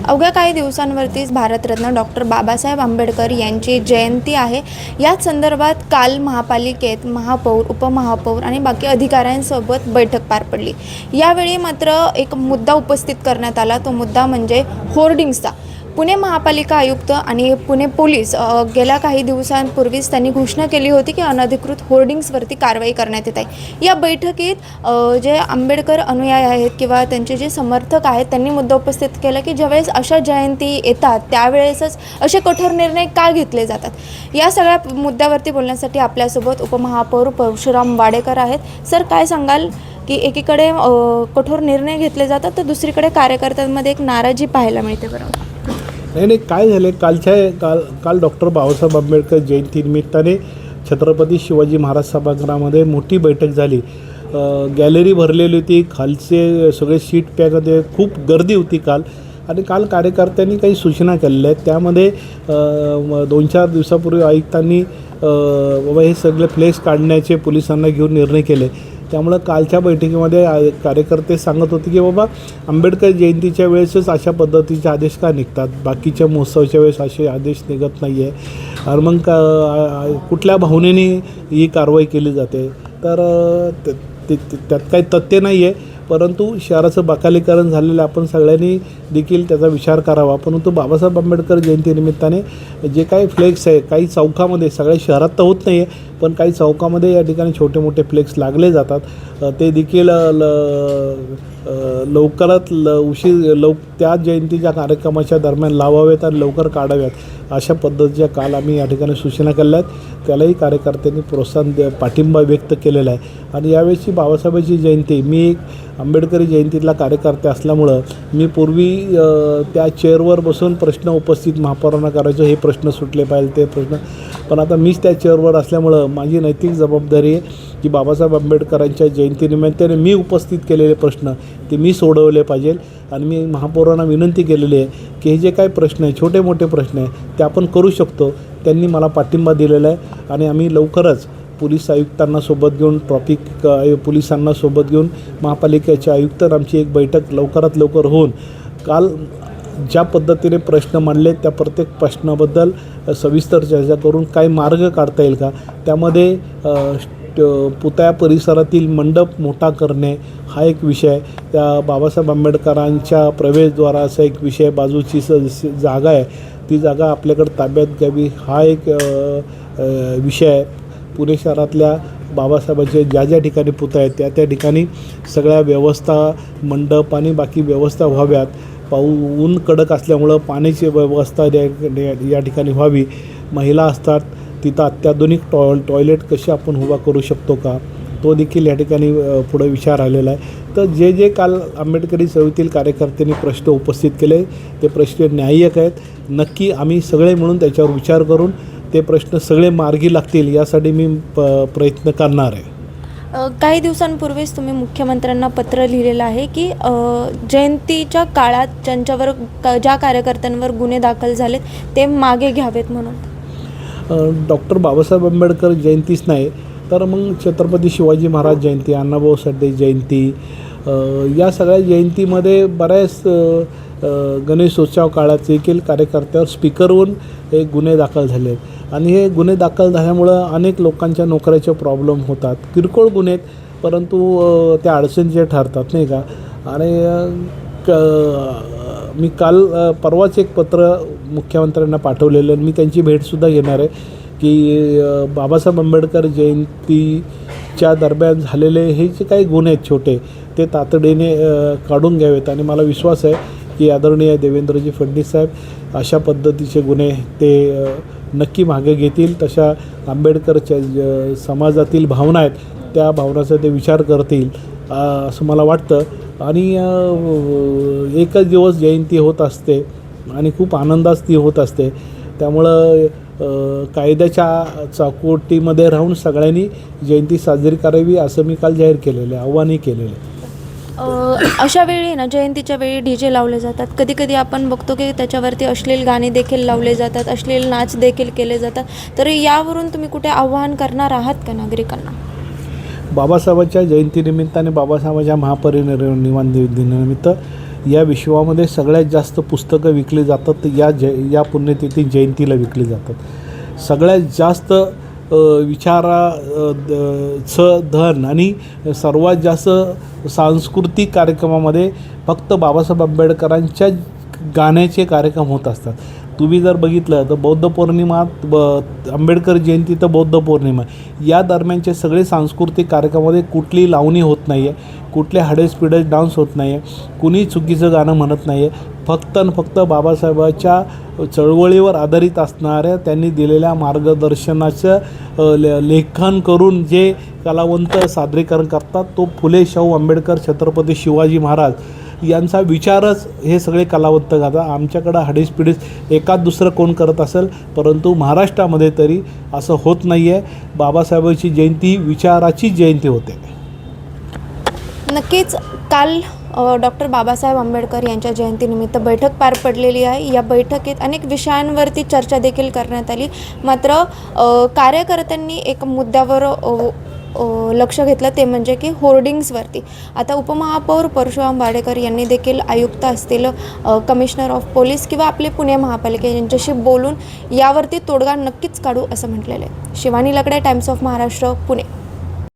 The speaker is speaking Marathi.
अवघ्या काही दिवसांवरतीच भारतरत्न डॉक्टर बाबासाहेब आंबेडकर यांची जयंती आहे। याच संदर्भात काल महापालिकेत महापौर, उपमहापौर आणि बाकी अधिकाऱ्यांसोबत बैठक पार पडली। यावेळी मात्र एक मुद्दा उपस्थित करण्यात आला, तो मुद्दा म्हणजे होर्डिंग्सचा। पुणे महापालिका आयुक्त आणि पुणे पोलीस गेल्या काही दिवसांपूर्वीच त्यांनी घोषणा केली होती की अनधिकृत होर्डिंग्सवरती कारवाई करण्यात येत आहे। या बैठकीत जे आंबेडकर अनुयायी आहेत किंवा त्यांचे जे समर्थक आहेत त्यांनी मुद्दा उपस्थित केला की ज्यावेळेस अशा जयंती येतात त्यावेळेसच असे कठोर निर्णय का घेतले जातात। या सगळ्या मुद्द्यावरती बोलण्यासाठी आपल्यासोबत उपमहापौर परशुराम वाडेकर आहेत। सर, काय सांगाल की एकीकडे कठोर निर्णय घेतले जातात तर दुसरीकडे कार्यकर्त्यांमध्ये एक नाराजी पाहायला मिळते? बरोबर नाही, काय झालं, काल डॉक्टर बाबासाहेब आंबेडकर जयंतीनिमित्ताने छत्रपती शिवाजी महाराज सभागृहामध्ये मोठी बैठक झाली। गॅलरी भरलेली होती, खालचे सगळे सीट पॅक होते, खूप गर्दी होती काल। आणि काल कार्यकर्त्यांनी काही सूचना केलेल्या आहेत, त्यामध्ये 2-4 दिवसापूर्वी आयुक्तांनी बाबा हे सगळे फ्लेक्स काढण्याचे पोलिसांना घेऊन निर्णय केले। त्यामुळं कालच्या बैठकीमध्ये कार्यकर्ते सांगत होते की बाबा आंबेडकर जयंतीच्या वेळेसच अशा पद्धतीचे आदेश का निघतात, बाकीच्या महोत्सवाच्या वेळेस असे आदेश निघत नाही आहे, आणि मग कुठल्या भावनेने ही कारवाई केली जाते। तर त्यात काही तथ्य नाही आहे, परंतु शहराचं बकालीकरण झालेलं आपण सगळ्यांनी देखील त्याचा विचार करावा। परंतु बाबासाहेब आंबेडकर जयंतीनिमित्ताने जे काही फ्लेक्स आहे, काही चौकामध्ये, सगळ्या शहरात तर होत नाही आहे पण काही चौकामध्ये या ठिकाणी छोटे मोठे फ्लेक्स लागले जातात, ते देखील लवकरात त्या जयंतीच्या कार्यक्रमाच्या दरम्यान लावावेत आणि लवकर काढाव्यात अशा पद्धतीच्या काल आम्ही या ठिकाणी सूचना केल्या आहेत। त्यालाही कार्यकर्त्यांनी प्रोत्साहन पाठिंबा व्यक्त केलेला आहे। आणि यावेळची बाबासाहेबांची जयंती, मी एक आंबेडकरी जयंतीतला कार्यकर्ते असल्यामुळं मी पूर्वी त्या चेअरवर बसून प्रश्न उपस्थित महापौरांना करायचो, हे प्रश्न सुटले पाहिजे, ते प्रश्न, पण आता मीच त्या चेअरवर असल्यामुळं माझी नैतिक जबाबदारी आहे की बाबासाहेब आंबेडकरांच्या जयंतीनिमित्ताने मी उपस्थित केलेले प्रश्न ते मी सोडवले पाहिजे। आणि मी महापौरांना विनंती केलेली आहे की हे जे काही प्रश्न आहे, छोटे मोठे प्रश्न आहे, ते आपण करू शकतो। त्यांनी मला पाठिंबा दिलेला आहे आणि आम्ही लवकरच पोलीस आयुक्तांना सोबत घेऊन, ट्रॉफिक पोलिसांना सोबत घेऊन महापालिकेचे आयुक्त आमची एक बैठक लवकरात लवकर होऊन काल ज्या पद्धतीने प्रश्न मांडले त्या प्रत्येक प्रश्नाबद्दल सविस्तर चर्चा करून काय मार्ग काढता येईल का, त्यामध्ये पुतळा परिसरातील मंडप मोठा करणे हा एक विषय, त्या बाबासाहेब आंबेडकरांच्या प्रवेशद्वाराचा एक विषय, बाजूची जागा आहे ती जागा आपल्याकडे ताब्यात घ्यावी हा एक विषय आहे। पुणे शहरातल्या बाबासाहेबांचे ज्या ठिकाणी पुतळे आहेत त्या ठिकाणी सगळ्या व्यवस्था, मंडप आणि बाकी व्यवस्था व्हाव्यात। ऊन कडक असल्यामुळं पाण्याची व्यवस्था या ठिकाणी व्हावी। महिला असतात तिथं अत्याधुनिक टॉयलेट कसे आपण उभा करू शकतो का, तो देखील या ठिकाणी पुढे विचार आलेला आहे। तर जे काल आंबेडकरी चळवळीतील कार्यकर्त्यांनी प्रश्न उपस्थित केले ते प्रश्न न्याय्यक आहेत। नक्की आम्ही सगळे म्हणून त्याच्यावर विचार करून ते प्रश्न सगळे मार्गी लागतील यासाठी मी प्रयत्न करणार आहे। काही दिवसांपूर्वीच तुम्ही मुख्यमंत्र्यांना पत्र लिहिलेलं आहे की जयंतीच्या काळात ज्यांच्यावर ज्या कार्यकर्त्यांवर गुन्हे दाखल झालेत ते मागे घ्यावेत म्हणून। डॉक्टर बाबासाहेब आंबेडकर जयंतीच नाही तर मग छत्रपती शिवाजी महाराज जयंती, अण्णाभाऊ साठे जयंती, या सगळ्या जयंतीमध्ये बऱ्याच गणेशोत्सव काळात देखील कार्यकर्त्यावर स्पीकरवरून हे गुन्हे दाखल झाले आहेत। आणि हे गुन्हे दाखल झाल्यामुळं अनेक लोकांच्या नोकऱ्याचे प्रॉब्लेम होतात, किरकोळ गुन्हे परंतु त्या अडचणीचे ठरतात, नाही का। आणि मी काल परवाच एक पत्र मुख्यमंत्र्यांना पाठवलेलं, मी त्यांची भेटसुद्धा घेणार आहे की बाबासाहेब आंबेडकर जयंतीच्या दरम्यान झालेले हे जे काही गुन्हे आहेत छोटे ते तातडीने काढून घ्यावेत। आणि मला विश्वास आहे की आदरणीय देवेंद्रजी फडणवीस साहेब अशा पद्धतीचे गुन्हे ते नक्की मागे घेतील, तशा आंबेडकरच्या समाजातील भावना आहेत त्या भावनाचा ते विचार करतील असं मला वाटतं। आणि एकच दिवस जयंती होत असते आणि खूप आनंदात ती होत असते, त्यामुळं कायद्याच्या चौकटीमध्ये राहून सगळ्यांनी जयंती साजरी करावी असं मी काल जाहीर केलेलं आहे, आव्हानही केलेलं आहे। अशा वेळी ना जयंतीच्या वेळी DJ लावले जातात, कधी आपण बघतो की त्याच्यावरती अश्लील गाणी देखील लावले जातात, अश्लील नाच देखील केले जातात। तर यावरून तुम्ही कुठे आव्हान करणार आहात का नागरिकांना? बाबासाहेबांच्या जयंतीनिमित्ताने, बाबासाहेबांच्या महापरिनिर्वाण दिनानिमित्त या विश्वामध्ये सगळ्यात जास्त पुस्तकं विकली जातात तर या पुण्यतिथी जयंतीला विकली जातात. सगळ्यात जास्त विचाराचं धन आणि सर्वात जास्त सांस्कृतिक कार्यक्रमामध्ये फक्त बाबासाहेब आंबेडकरांच्या गाण्याचे कार्यक्रम होत असतात. तुम्ही जर बघितलं तर बौद्ध पौर्णिमा, आंबेडकर जयंती तर बौद्ध पौर्णिमा या दरम्यानचे सगळे सांस्कृतिक कार्यक्रमामध्ये कुठली लावणी होत नाही आहे, कुठले हडेसपिडेस डान्स होत नाही आहे, कुणी चुकीचं गाणं म्हणत नाही आहे. फक्त आणि फक्त बाबासाहेबाच्या चळवळीवर आधारित असणाऱ्या त्यांनी दिलेल्या मार्गदर्शनाचं लेखन करून जे कलावंत सादरीकरण करतात तो फुले शाहू आंबेडकर छत्रपती शिवाजी महाराज यांचा विचारच हे सगळे कलावंत गातात. आमच्याकडं हडीसपिडीस एकाच दुसरं कोण करत असेल, परंतु महाराष्ट्रामध्ये तरी असं होत नाही आहे. बाबासाहेबांची जयंती ही विचाराची जयंती होते. नक्कीच काल डॉक्टर बाबासाहेब आंबेडकर यांच्या जयंतीनिमित्त बैठक पार पडलेली आहे. या बैठकीत अनेक विषयांवरती चर्चा देखील करण्यात आली. मात्र कार्यकर्त्यांनी एक मुद्द्यावर लक्ष घेतलं, ते म्हणजे की होर्डिंग्सवरती. आता उपमहापौर परशुराम वाडेकर यांनी देखील आयुक्त असतील, कमिशनर ऑफ पोलीस किंवा आपले पुणे महापालिका यांच्याशी बोलून यावरती तोडगा नक्कीच काढू असं म्हटलेलं आहे. शिवानी लकडे, टाइम्स ऑफ महाराष्ट्र, पुणे.